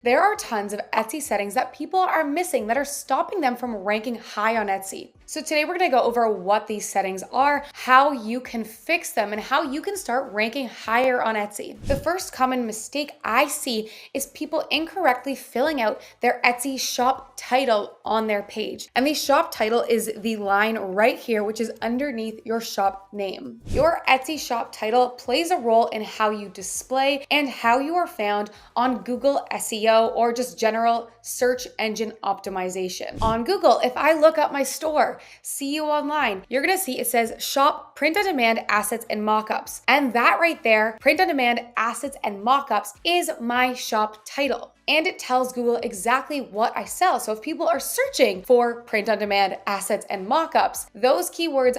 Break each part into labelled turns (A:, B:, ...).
A: There are tons of Etsy settings that people are missing that are stopping them from ranking high on Etsy. So today we're gonna go over what these settings are, how you can fix them, and how you can start ranking higher on Etsy. The first common mistake I see is people incorrectly filling out their Etsy shop title on their page. And the shop title is the line right here, which is underneath your shop name. Your Etsy shop title plays a role in how you display and how you are found on Google SEO or just general search engine optimization. On Google, if I look up my store, C.U.Online, you're gonna see it says shop print on demand assets and mockups. And that right there, print on demand assets and mockups, is my shop title. And it tells Google exactly what I sell. So if people are searching for print on demand assets and mockups, those keywords,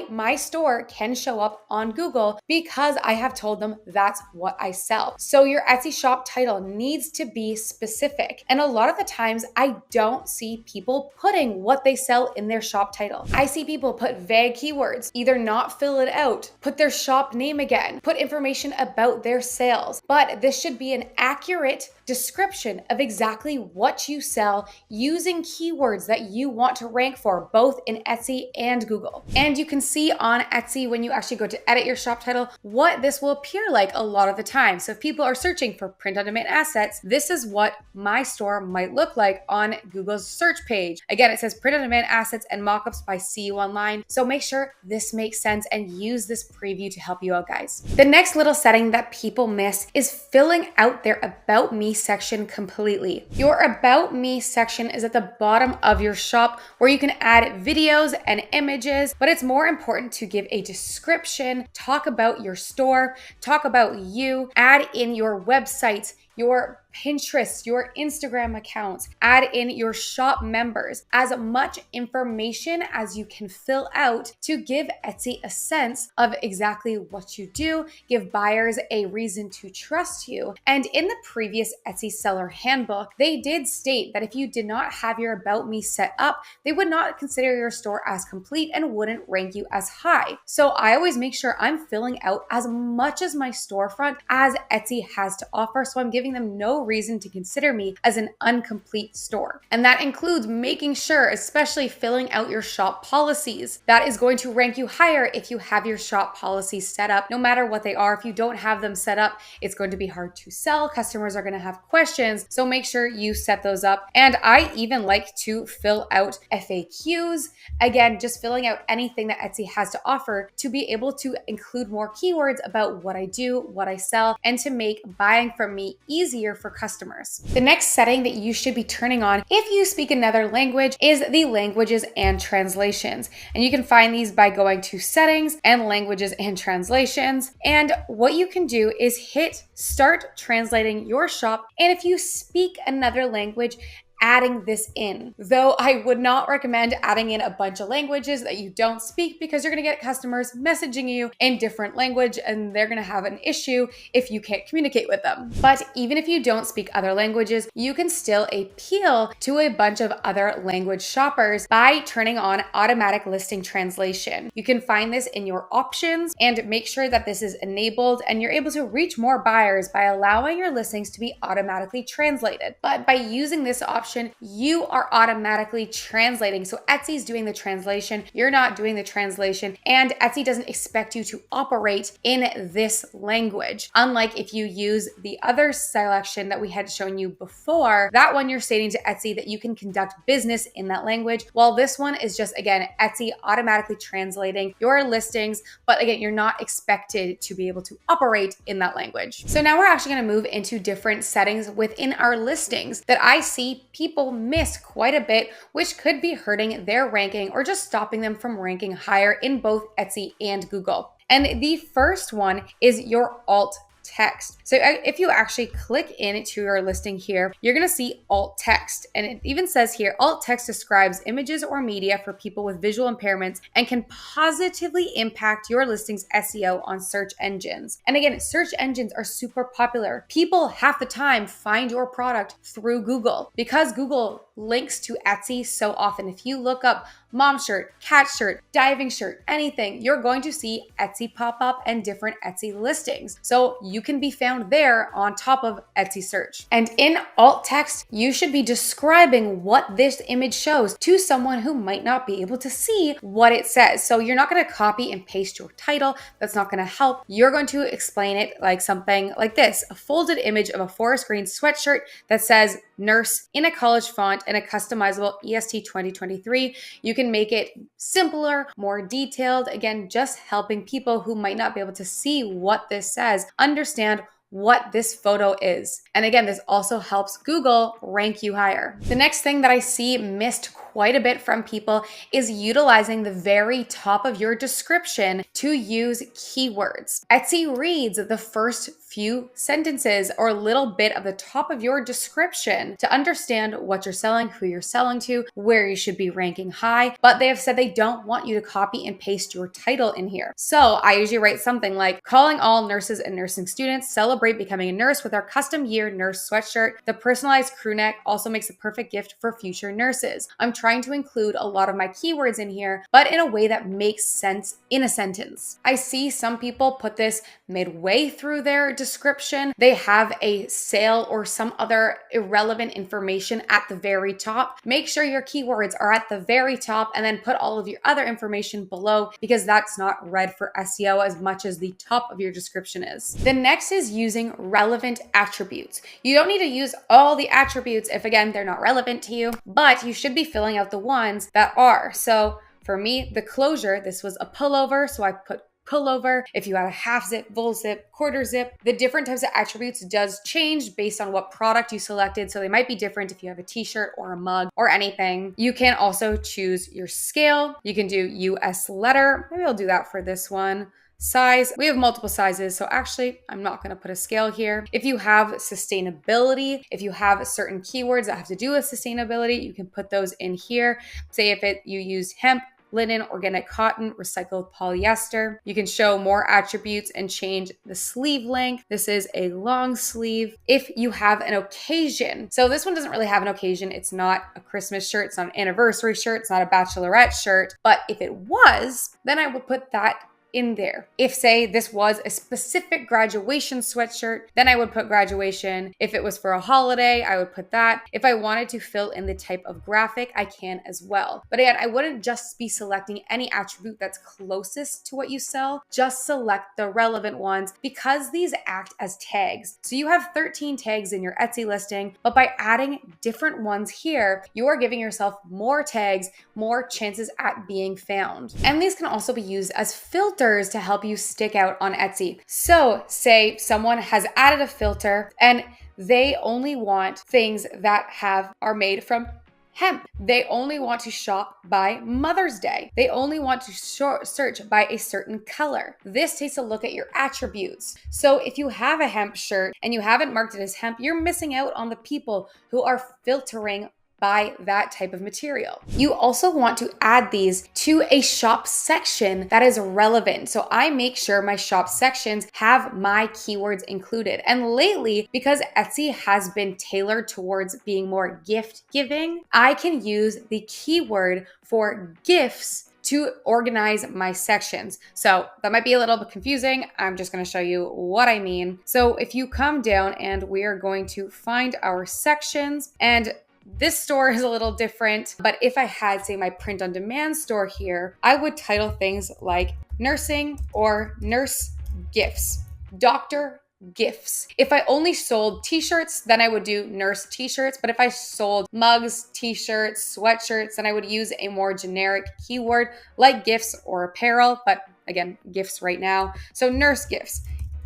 A: my store can show up on Google because I have told them that's what I sell. So your Etsy shop title needs to be specific. And a lot of the times I don't see people putting what they sell in their shop title. I see people put vague keywords, either not fill it out, put their shop name again, put information about their sales. But this should be an accurate description of exactly what you sell using keywords that you want to rank for, both in Etsy and Google. And you can see on Etsy when you actually go to edit your shop title what this will appear like a lot of the time. So if people are searching for print on demand assets, this is what my store might look like on Google's search page. Again, it says print on demand assets and mockups by C.U.Online. So make sure this makes sense and use this preview to help you out, guys. The next little setting that people miss is filling out their About Me section completely. Your About Me section is at the bottom of your shop where you can add videos and images, but it's more important to give a description, talk about your store, talk about you, add in your website, your Pinterest, your Instagram accounts, add in your shop members, as much information as you can fill out to give Etsy a sense of exactly what you do, give buyers a reason to trust you. And in the previous Etsy seller handbook, they did state that if you did not have your About Me set up, they would not consider your store as complete and wouldn't rank you as high. So I always make sure I'm filling out as much as my storefront as Etsy has to offer, so I'm giving them no reason to consider me as an incomplete store. And that includes making sure, especially filling out your shop policies. That is going to rank you higher if you have your shop policies set up, no matter what they are. If you don't have them set up, it's going to be hard to sell. Customers are going to have questions. So make sure you set those up. And I even like to fill out FAQs. Again, just filling out anything that Etsy has to offer to be able to include more keywords about what I do, what I sell, and to make buying from me easier for customers. The next setting that you should be turning on if you speak another language is the languages and translations. And you can find these by going to settings and languages and translations. And what you can do is hit start translating your shop. And if you speak another language, adding this in. Though I would not recommend adding in a bunch of languages that you don't speak, because you're gonna get customers messaging you in different language and they're gonna have an issue if you can't communicate with them. But even if you don't speak other languages, you can still appeal to a bunch of other language shoppers by turning on automatic listing translation. You can find this in your options and make sure that this is enabled, and you're able to reach more buyers by allowing your listings to be automatically translated. But by using this option, you are automatically translating. So Etsy's doing the translation, you're not doing the translation, and Etsy doesn't expect you to operate in this language. Unlike if you use the other selection that we had shown you before, that one you're stating to Etsy that you can conduct business in that language, while this one is just, again, Etsy automatically translating your listings, but again, you're not expected to be able to operate in that language. So now we're actually gonna move into different settings within our listings that I see people miss quite a bit, which could be hurting their ranking or just stopping them from ranking higher in both Etsy and Google. And the first one is your alt text. So if you actually click into your listing here, you're going to see alt text. And it even says here, alt text describes images or media for people with visual impairments and can positively impact your listing's SEO on search engines. And again, search engines are super popular. People half the time find your product through Google because Google links to Etsy so often. If you look up mom shirt, cat shirt, diving shirt, anything, you're going to see Etsy pop up and different Etsy listings. So you can be found there on top of Etsy search. And in alt text, you should be describing what this image shows to someone who might not be able to see what it says. So you're not going to copy and paste your title. That's not going to help. You're going to explain it like something like this: a folded image of a forest green sweatshirt that says nurse in a college font and a customizable EST 2023. You can make it simpler, more detailed. Again, just helping people who might not be able to see what this says understand what this photo is. And again, this also helps Google rank you higher. The next thing that I see missed quite a bit from people is utilizing the very top of your description to use keywords. Etsy reads the first few sentences or a little bit of the top of your description to understand what you're selling, who you're selling to, where you should be ranking high, but they have said they don't want you to copy and paste your title in here. So I usually write something like, calling all nurses and nursing students, celebrate becoming a nurse with our custom year nurse sweatshirt. The personalized crew neck also makes a perfect gift for future nurses. I'm trying to include a lot of my keywords in here, but in a way that makes sense in a sentence. I see some people put this midway through their description. They have a sale or some other irrelevant information at the very top. Make sure your keywords are at the very top and then put all of your other information below, because that's not read for SEO as much as the top of your description is. The next is using relevant attributes. You don't need to use all the attributes if, again, they're not relevant to you, but you should be filling out the ones that are. So for me, the closure, this was a pullover, so I put pullover. If you had a half zip, full zip, quarter zip, the different types of attributes does change based on what product you selected. So they might be different if you have a t-shirt or a mug or anything. You can also choose your scale. You can do US letter. Maybe I'll do that for this one. Size, we have multiple sizes, so actually I'm not going to put a scale here. If you have sustainability, if you have certain keywords that have to do with sustainability, you can put those in here. Say if you use hemp, linen, organic cotton, recycled polyester. You can show more attributes and change the sleeve length. This is a long sleeve. If you have an occasion, so this one doesn't really have an occasion. It's not a Christmas shirt. It's not an anniversary shirt. It's not a bachelorette shirt. But if it was, then I would put that in there. If, say, this was a specific graduation sweatshirt, then I would put graduation. If it was for a holiday, I would put that. If I wanted to fill in the type of graphic, I can as well. But again, I wouldn't just be selecting any attribute that's closest to what you sell. Just select the relevant ones, because these act as tags. So you have 13 tags in your Etsy listing, but by adding different ones here, you are giving yourself more tags, more chances at being found. And these can also be used as filters to help you stick out on Etsy. So say someone has added a filter and they only want things that are made from hemp. They only want to shop by Mother's Day. They only want to search by a certain color. This takes a look at your attributes. So if you have a hemp shirt and you haven't marked it as hemp, you're missing out on the people who are filtering by that type of material. You also want to add these to a shop section that is relevant. So I make sure my shop sections have my keywords included. And lately, because Etsy has been tailored towards being more gift giving, I can use the keyword for gifts to organize my sections. So that might be a little bit confusing. I'm just going to show you what I mean. So if you come down and we are going to find our sections, and this store is a little different, but if I had, say, my print on demand store here, I would title things like nursing or nurse gifts, doctor gifts. If I only sold t-shirts, then I would do nurse t-shirts. But if I sold mugs, t-shirts, sweatshirts, then I would use a more generic keyword like gifts or apparel. But again, gifts right now. So nurse gifts,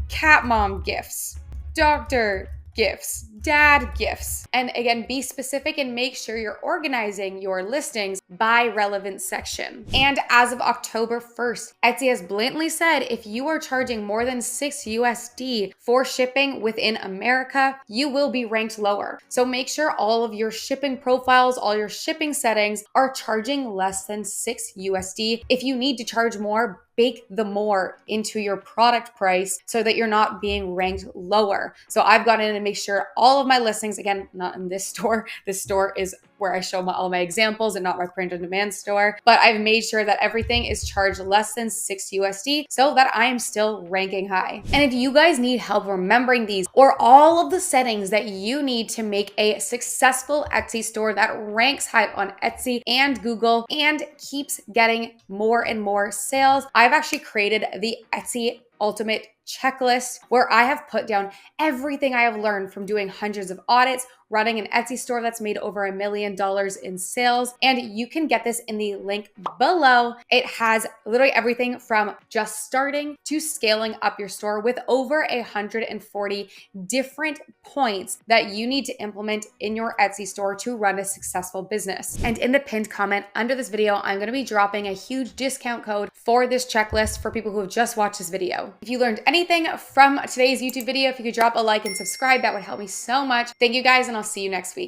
A: cat mom gifts, doctor gifts, dad gifts. And again, be specific and make sure you're organizing your listings by relevant section. And as of October 1st, Etsy has blatantly said if you are charging more than $6 USD for shipping within America, you will be ranked lower. So make sure all of your shipping profiles, all your shipping settings are charging less than $6 USD. If you need to charge more, bake the more into your product price so that you're not being ranked lower. So I've gone in and made sure all of my listings, again, not in this store, this store is where I show all my examples and not my print on demand store, but I've made sure that everything is charged less than 6 USD so that I am still ranking high. And if you guys need help remembering these or all of the settings that you need to make a successful Etsy store that ranks high on Etsy and Google and keeps getting more and more sales, I've actually created the Etsy Ultimate checklist where I have put down everything I have learned from doing hundreds of audits, running an Etsy store that's made over $1 million in sales. And you can get this in the link below. It has literally everything from just starting to scaling up your store with over 140 different points that you need to implement in your Etsy store to run a successful business. And in the pinned comment under this video, I'm going to be dropping a huge discount code for this checklist for people who have just watched this video. If you learned anything from today's YouTube video, if you could drop a like and subscribe, that would help me so much. Thank you guys, and I'll see you next week.